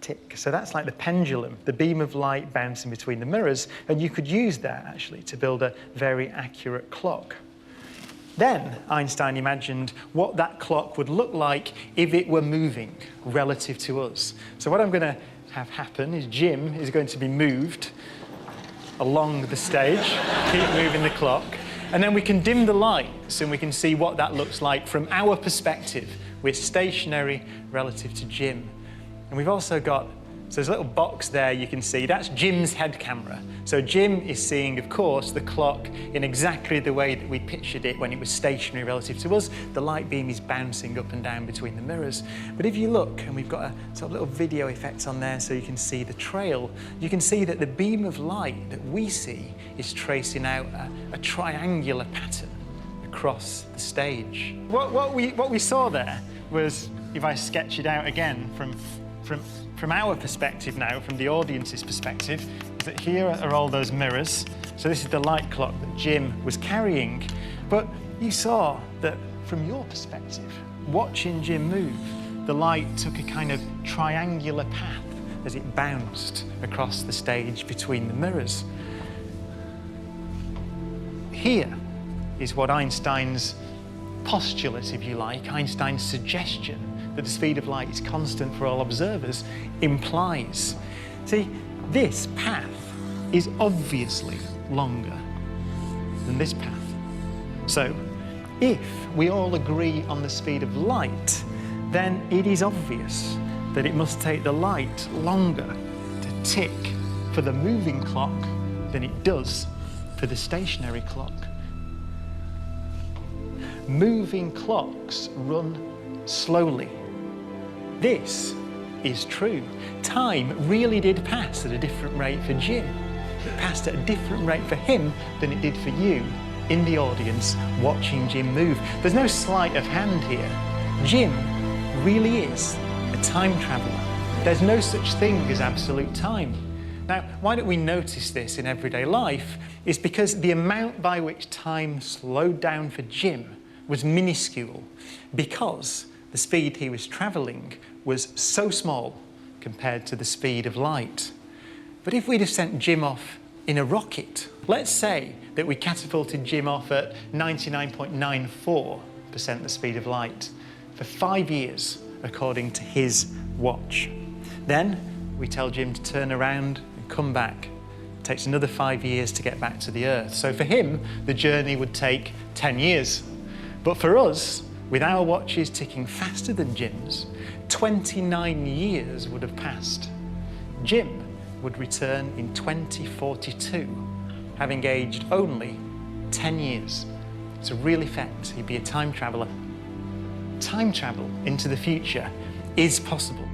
tick. So that's like the pendulum, the beam of light bouncing between the mirrors, and you could use that actually to build a very accurate clock. Then Einstein imagined what that clock would look like if it were moving relative to us. So what I'm going to have happen is Jim is going to be moved along the stage, keep moving the clock, and then we can dim the lights and we can see what that looks like from our perspective. We're stationary relative to Jim. And we've also got, so there's a little box there you can see, that's Jim's head camera. So Jim is seeing, of course, the clock in exactly the way that we pictured it when it was stationary relative to us. The light beam is bouncing up and down between the mirrors. But if you look, and we've got a sort of little video effect on there so you can see the trail, you can see that the beam of light that we see is tracing out a triangular pattern across the stage. What we saw there was, if I sketch it out again from our perspective now, from the audience's perspective, is that here are all those mirrors. So this is the light clock that Jim was carrying. But you saw that from your perspective, watching Jim move, the light took a kind of triangular path as it bounced across the stage between the mirrors. Here is what Einstein's postulate, if you like, Einstein's suggestion that the speed of light is constant for all observers, implies. See, this path is obviously longer than this path. So, if we all agree on the speed of light, then it is obvious that it must take the light longer to tick for the moving clock than it does for the stationary clock. Moving clocks run slowly. This is true. Time really did pass at a different rate for Jim. It passed at a different rate for him than it did for you in the audience watching Jim move. There's no sleight of hand here. Jim really is a time traveller. There's no such thing as absolute time. Now, why don't we notice this in everyday life is because the amount by which time slowed down for Jim was minuscule, because the speed he was travelling was so small compared to the speed of light. But if we'd have sent Jim off in a rocket, let's say that we catapulted Jim off at 99.94% the speed of light for 5 years, according to his watch. Then we tell Jim to turn around and come back. It takes another 5 years to get back to the Earth. So for him, the journey would take 10 years. But for us, with our watches ticking faster than Jim's, 29 years would have passed. Jim would return in 2042, having aged only 10 years. So real effect, he'd be a time traveller. Time travel into the future is possible.